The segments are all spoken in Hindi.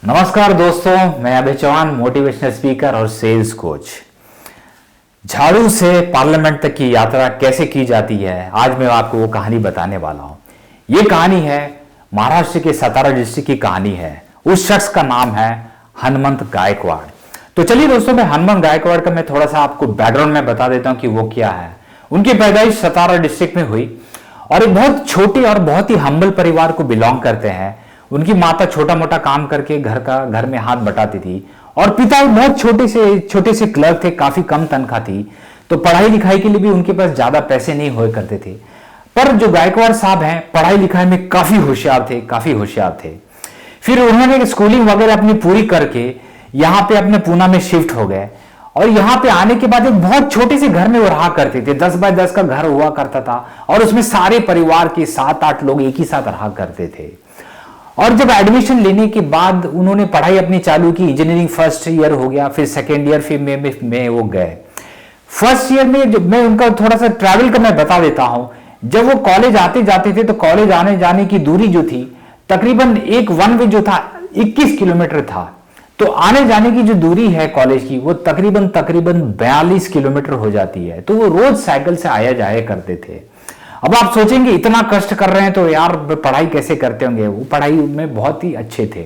नमस्कार दोस्तों, मैं अभय चौहान, मोटिवेशनल स्पीकर और सेल्स कोच। झाड़ू से पार्लियामेंट तक की यात्रा कैसे की जाती है, आज मैं आपको वो कहानी बताने वाला हूं। ये कहानी है महाराष्ट्र के सतारा डिस्ट्रिक्ट की कहानी है। उस शख्स का नाम है हनुमंत गायकवाड़। तो चलिए दोस्तों, मैं हनुमंत गायकवाड़ का मैं थोड़ा सा आपको बैकग्राउंड में बता देता हूं कि वो क्या है। उनकी पैदाइश सतारा डिस्ट्रिक्ट में हुई और एक बहुत छोटे और बहुत ही हम्बल परिवार को बिलोंग करते हैं। उनकी माता छोटा मोटा काम करके घर में हाथ बटाती थी और पिता बहुत छोटे से क्लर्क थे, काफी कम तनख्वाह थी। तो पढ़ाई लिखाई के लिए भी उनके पास ज्यादा पैसे नहीं हुए करते थे। पर जो गायकवाड़ साहब हैं, पढ़ाई लिखाई में काफी होशियार थे। फिर उन्होंने स्कूलिंग वगैरह अपनी पूरी करके यहाँ पे अपने पूना में शिफ्ट हो गए और यहाँ पे आने के बाद एक बहुत छोटे से घर में वो रहा करते थे। 10 बाय 10 का घर हुआ करता था और उसमें सारे परिवार के 7-8 लोग एक ही साथ रहा करते थे। और जब एडमिशन लेने के बाद उन्होंने पढ़ाई अपनी चालू की, इंजीनियरिंग फर्स्ट ईयर हो गया, फिर सेकेंड ईयर, फिर में वो गए। फर्स्ट ईयर में जब मैं उनका थोड़ा सा ट्रैवल का मैं बता देता हूं। जब वो कॉलेज आते जाते थे तो कॉलेज आने जाने की दूरी जो थी तकरीबन एक वन वे जो था 21 किलोमीटर था। तो आने जाने की जो दूरी है कॉलेज की वो तकरीबन 42 किलोमीटर हो जाती है। तो वो रोज साइकिल से आया जाया करते थे। अब आप सोचेंगे इतना कष्ट कर रहे हैं तो यार पढ़ाई कैसे करते होंगे। वो पढ़ाई में बहुत ही अच्छे थे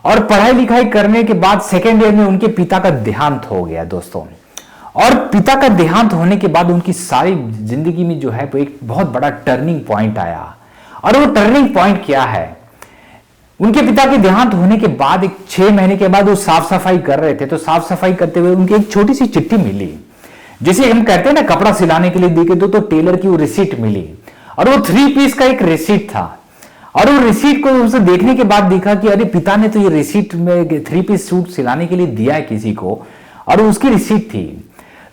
और पढ़ाई लिखाई करने के बाद सेकेंड ईयर में उनके पिता का देहांत हो गया दोस्तों। और पिता का देहांत होने के बाद उनकी सारी जिंदगी में जो है वो एक बहुत बड़ा टर्निंग पॉइंट आया। और वो टर्निंग पॉइंट क्या है? उनके पिता के देहांत होने के बाद एक 6 महीने के बाद वो साफ सफाई कर रहे थे। तो साफ सफाई करते हुए उनकी एक छोटी सी चिट्ठी मिली, जिसे हम कहते हैं ना कपड़ा सिलाने के लिए देखे तो टेलर की वो रिसीट मिली और वो 3 पीस का एक रिसीट था। और वो रिसीट को उसे देखने के बाद देखा कि अरे पिता ने तो ये रिसीट में 3 पीस सूट सिलाने के लिए दिया है किसी को और उसकी रिसीट थी।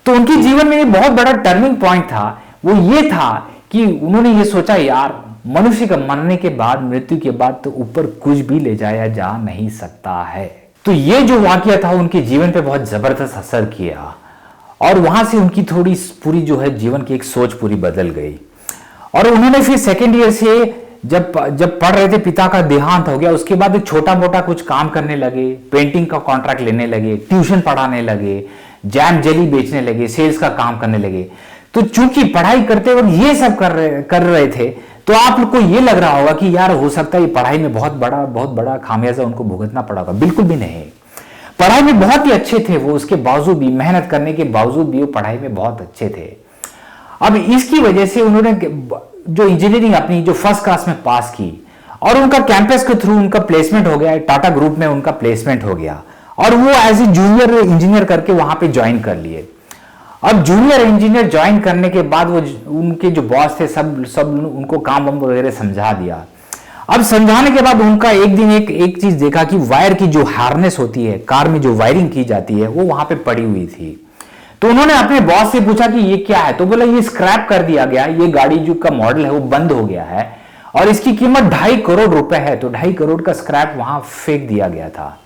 तो उनके जीवन में एक बहुत बड़ा टर्निंग पॉइंट था। वो ये था कि उन्होंने ये सोचा, यार मनुष्य का मरने के बाद, मृत्यु के बाद तो ऊपर कुछ भी ले जाया जा नहीं सकता है। तो ये जो वाकया था उनके जीवन पे बहुत जबरदस्त असर किया और वहां से उनकी थोड़ी पूरी जो है जीवन की एक सोच पूरी बदल गई। और उन्होंने फिर सेकेंड ईयर से जब पढ़ रहे थे, पिता का देहांत हो गया, उसके बाद छोटा मोटा कुछ काम करने लगे, पेंटिंग का कॉन्ट्रैक्ट लेने लगे, ट्यूशन पढ़ाने लगे, जैम जेली बेचने लगे, सेल्स का काम करने लगे। तो चूंकि पढ़ाई करते वक्त ये सब कर रहे थे तो आप लोग को ये लग रहा होगा कि यार हो सकता है पढ़ाई में बहुत बड़ा खामियाजा उनको भुगतना पड़ा होगा। बिल्कुल भी नहीं। पढ़ाई में बहुत ही अच्छे थे वो, उसके बावजूद भी, मेहनत करने के बावजूद भी वो पढ़ाई में बहुत अच्छे थे। अब इसकी वजह से उन्होंने जो इंजीनियरिंग अपनी जो फर्स्ट क्लास में पास की और उनका कैंपस के थ्रू उनका प्लेसमेंट हो गया, टाटा ग्रुप में उनका प्लेसमेंट हो गया और वो एज ए जूनियर इंजीनियर करके वहां पे ज्वाइन कर लिए। अब जूनियर इंजीनियर ज्वाइन करने के बाद वो उनके जो बॉस थे सब उनको काम वगैरह समझा दिया। अब समझाने के बाद उनका एक दिन एक चीज देखा कि वायर की जो हार्नेस होती है, कार में जो वायरिंग की जाती है, वो वहां पे पड़ी हुई थी। तो उन्होंने अपने बॉस से पूछा कि ये क्या है। तो बोला ये स्क्रैप कर दिया गया, ये गाड़ी जो का मॉडल है वो बंद हो गया है और इसकी कीमत 2.5 करोड़ रुपए है। तो 2.5 करोड़ का स्क्रैप वहां फेंक दिया गया था।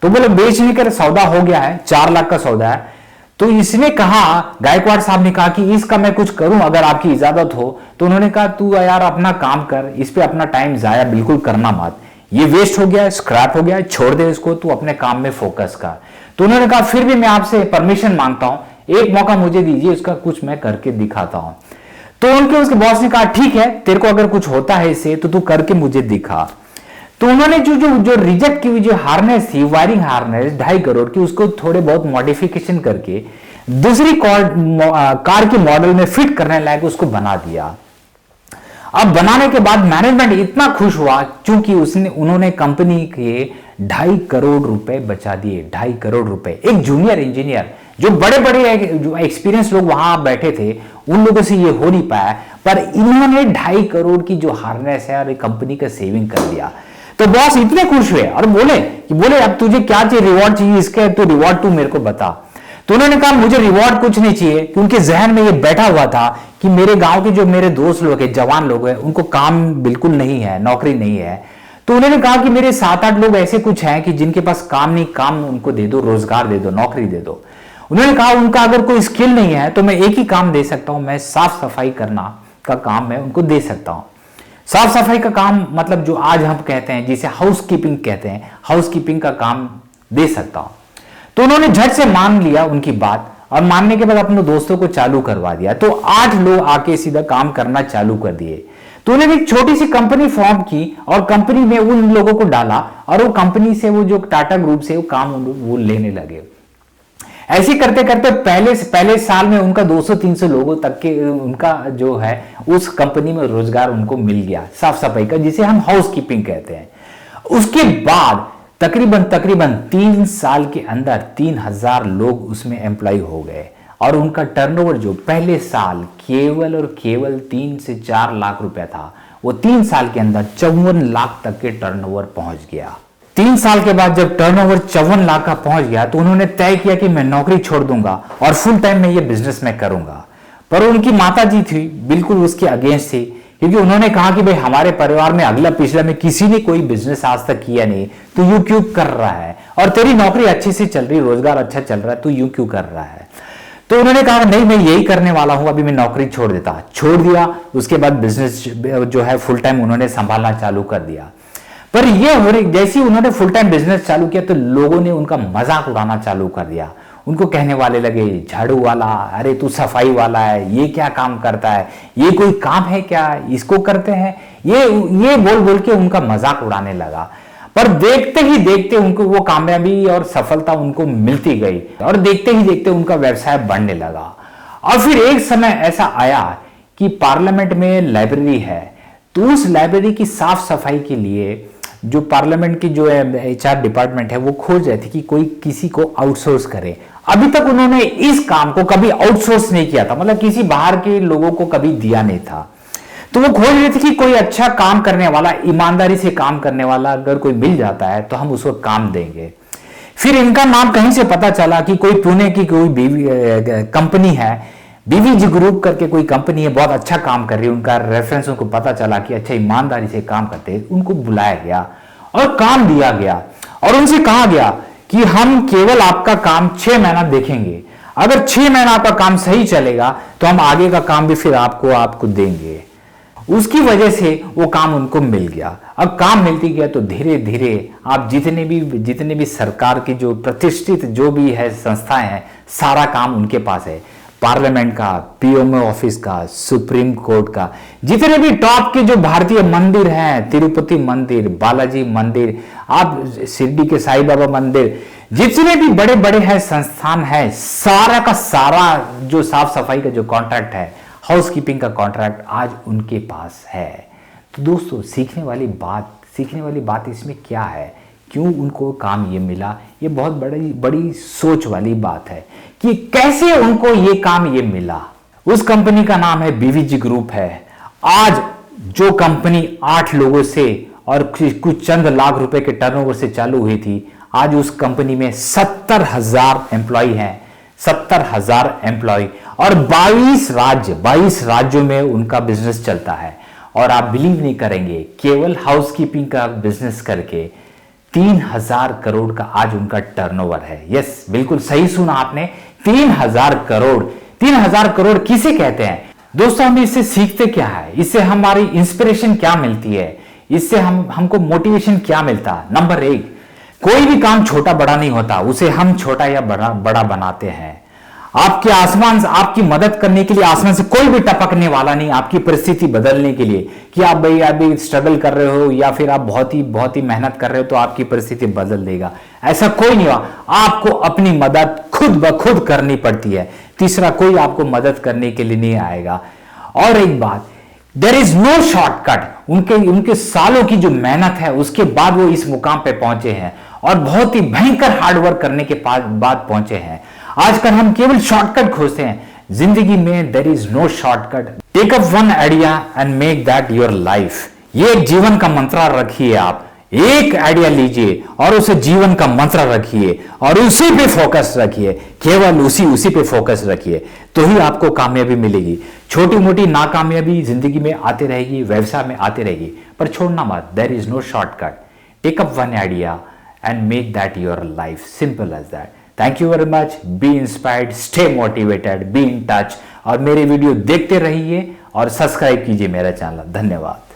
तो बोले बेचने का सौदा हो गया है, 4 लाख का सौदा है। तो इसने कहा, गायकवाड़ साहब ने कहा कि इसका मैं कुछ करूं अगर आपकी इजाजत हो। तो उन्होंने कहा तू यार अपना काम कर, इस पे अपना टाइम जाया बिल्कुल करना मत, ये वेस्ट हो गया, स्क्रैप हो गया, छोड़ दे इसको, तू अपने काम में फोकस कर। तो उन्होंने कहा फिर भी मैं आपसे परमिशन मांगता हूं, एक मौका मुझे दीजिए, उसका कुछ मैं करके दिखाता हूं। तो उसके बॉस ने कहा ठीक है, तेरे को अगर कुछ होता है इससे तो तू करके मुझे दिखा। तो उन्होंने जो रिजेक्ट की हुई जो हार्नेस थी, वायरिंग हार्नेस 2.5 करोड़ की, उसको थोड़े बहुत मॉडिफिकेशन करके दूसरी कार के मॉडल में फिट करने लायक उसको बना दिया। अब बनाने के बाद मैनेजमेंट इतना खुश हुआ क्योंकि उन्होंने कंपनी के 2.5 करोड़ रुपए बचा दिए। 2.5 करोड़ रुपए। एक जूनियर इंजीनियर, जो बड़े जो एक्सपीरियंस लोग वहां बैठे थे उन लोगों से ये हो नहीं पाया, पर इन्होंने 2.5 करोड़ की जो हार्नेस है और एक कंपनी का सेविंग कर दिया। तो बॉस इतने खुश हुए और बोले अब तुझे क्या चाहिए, रिवॉर्ड चाहिए इसके, तो रिवॉर्ड तू मेरे को बता। तो उन्होंने कहा मुझे रिवॉर्ड कुछ नहीं चाहिए, क्योंकि जहन में ये बैठा हुआ था कि मेरे गांव के जो मेरे दोस्त लोग हैं, जवान लोग हैं, उनको काम बिल्कुल नहीं है, नौकरी नहीं है। तो उन्होंने कहा कि मेरे 7-8 लोग ऐसे कुछ हैं कि जिनके पास काम नहीं, काम उनको दे दो, रोजगार दे दो, नौकरी दे दो। उन्होंने कहा उनका अगर कोई स्किल नहीं है तो मैं एक ही काम दे सकता हूं, मैं साफ सफाई करना का काम मैं उनको दे सकता हूं। साफ सफाई का काम मतलब जो आज हम कहते हैं, जिसे हाउस कीपिंग कहते हैं, हाउस कीपिंग का काम दे सकता हूं। तो उन्होंने झट से मान लिया उनकी बात, और मानने के बाद अपने दोस्तों को चालू करवा दिया। तो 8 लोग आके सीधा काम करना चालू कर दिए। तो उन्होंने एक छोटी सी कंपनी फॉर्म की और कंपनी में उन लोगों को डाला, और वो कंपनी से वो जो टाटा ग्रुप से वो काम वो लेने लगे। ऐसे करते करते पहले साल में उनका 200-300 लोगों तक के उनका जो है उस कंपनी में रोजगार उनको मिल गया, साफ सफाई का, जिसे हम हाउस कीपिंग कहते हैं। उसके बाद तकरीबन 3 साल के अंदर 3000 लोग उसमें एम्प्लॉय हो गए, और उनका टर्नओवर जो पहले साल केवल और केवल 3 से 4 लाख रुपया था, वो 3 साल के अंदर 54 लाख तक के टर्नओवर पहुंच गया। 3 साल के बाद जब टर्नओवर 54 लाख का पहुंच गया, तो उन्होंने तय किया कि मैं नौकरी छोड़ दूंगा और फुल टाइम में ये बिजनेस में करूंगा। पर उनकी माता जी थी बिल्कुल उसके अगेंस्ट थी, क्योंकि उन्होंने कहा कि भाई हमारे परिवार में अगला पिछला में किसी ने कोई बिजनेस आज तक किया नहीं, तो यूं क्यों कर रहा है, और तेरी नौकरी अच्छी से चल रही, रोजगार अच्छा चल रहा है, तो यूं क्यों कर रहा है। तो उन्होंने कहा नहीं, मैं यही करने वाला हूं, अभी मैं नौकरी छोड़ दिया। उसके बाद बिजनेस जो है फुल टाइम उन्होंने संभालना चालू कर दिया। पर ये हो रही, जैसे ही उन्होंने फुल टाइम बिजनेस चालू किया, तो लोगों ने उनका मजाक उड़ाना चालू कर दिया। उनको कहने वाले लगे, झाड़ू वाला, अरे तू सफाई वाला है, ये क्या काम करता है, ये कोई काम है क्या, इसको करते हैं, ये बोल बोल के उनका मजाक उड़ाने लगा। पर देखते ही देखते उनको वो कामयाबी और सफलता उनको मिलती गई, और देखते ही देखते उनका व्यवसाय बढ़ने लगा। और फिर एक समय ऐसा आया कि पार्लियामेंट में लाइब्रेरी है, तो उस लाइब्रेरी की साफ सफाई के लिए जो पार्लियामेंट की जो HR डिपार्टमेंट है वो खोज रहे थे कि कोई किसी को आउटसोर्स करे। अभी तक उन्होंने इस काम को कभी आउटसोर्स नहीं किया था, मतलब किसी बाहर के लोगों को कभी दिया नहीं था। तो वो खोज रहे थे कि कोई अच्छा काम करने वाला, ईमानदारी से काम करने वाला अगर कोई मिल जाता है तो हम उसको काम देंगे। फिर इनका नाम कहीं से पता चला कि कोई पुणे की कोई कंपनी है, BVG ग्रुप करके कोई कंपनी है, बहुत अच्छा काम कर रही है, उनका रेफरेंस उनको पता चला कि अच्छा ईमानदारी से काम करते हैं। उनको बुलाया गया और काम दिया गया, और उनसे कहा गया कि हम केवल आपका काम 6 महीना देखेंगे, अगर 6 महीना आपका काम सही चलेगा तो हम आगे का काम भी फिर आपको देंगे। उसकी वजह से वो काम उनको मिल गया। अब काम मिलती गया तो धीरे धीरे आप जितने भी सरकार की जो प्रतिष्ठित जो भी है संस्थाएं हैं, सारा काम उनके पास है। पार्लियामेंट का, PMO ऑफिस का, सुप्रीम कोर्ट का, जितने भी टॉप के जो भारतीय मंदिर हैं, तिरुपति मंदिर, बालाजी मंदिर, आप शिरडी के साईं बाबा मंदिर, जितने भी बड़े बड़े हैं संस्थान है, सारा का सारा जो साफ सफाई का जो कॉन्ट्रैक्ट है, हाउस कीपिंग का कॉन्ट्रैक्ट आज उनके पास है। तो दोस्तों सीखने वाली बात इसमें क्या है, क्यों उनको काम ये मिला, ये बहुत बड़ी सोच वाली बात है कि कैसे उनको ये काम ये मिला। उस कंपनी का नाम है BVG ग्रुप है। आज जो कंपनी 8 लोगों से और कुछ चंद लाख रुपए के टर्नओवर से चालू हुई थी, आज उस कंपनी में 70,000 एम्प्लॉय हैं, 70,000 एम्प्लॉय, और 22 राज्यों में उनका बिजनेस चलता है। और आप बिलीव नहीं करेंगे, केवल हाउस कीपिंग का बिजनेस करके 3000 करोड़ का आज उनका टर्नओवर है। यस, बिल्कुल सही सुना आपने, 3000 करोड़। 3000 करोड़ किसे कहते हैं दोस्तों? हम इससे सीखते क्या है, इससे हमारी इंस्पिरेशन क्या मिलती है, इससे हमको मोटिवेशन क्या मिलता है? नंबर 1, कोई भी काम छोटा बड़ा नहीं होता, उसे हम छोटा या बड़ा बनाते हैं। आपके आसमान से आपकी मदद करने के लिए आसमान से कोई भी टपकने वाला नहीं, आपकी परिस्थिति बदलने के लिए कि आप भाई अभी स्ट्रगल कर रहे हो या फिर आप बहुत ही मेहनत कर रहे हो तो आपकी परिस्थिति बदल देगा, ऐसा कोई नहीं हुआ। आपको अपनी मदद खुद ब खुद करनी पड़ती है। तीसरा, कोई आपको मदद करने के लिए नहीं आएगा। और एक बात, देयर इज नो शॉर्टकट। उनके सालों की जो मेहनत है उसके बाद वो इस मुकाम पे पहुंचे हैं, और बहुत ही भयंकर हार्डवर्क करने के बाद पहुंचे हैं। आजकल हम केवल शॉर्टकट खोजते हैं, जिंदगी में there is no shortcut. Take up one idea and make that your life. ये एक जीवन का मंत्र रखिए, आप एक आइडिया लीजिए और उसे जीवन का मंत्र रखिए और उसी पे फोकस रखिए, केवल उसी पे फोकस रखिए, तो ही आपको कामयाबी मिलेगी। छोटी मोटी नाकामयाबी जिंदगी में आती रहेगी, व्यवसाय में आती रहेगी, पर छोड़ना मत। There is no shortcut. Take up one idea and make that your life, simple as that. Thank you very much. Be inspired, stay motivated, be in touch, और मेरे वीडियो देखते रहिए और सब्सक्राइब कीजिए मेरा चैनल। धन्यवाद।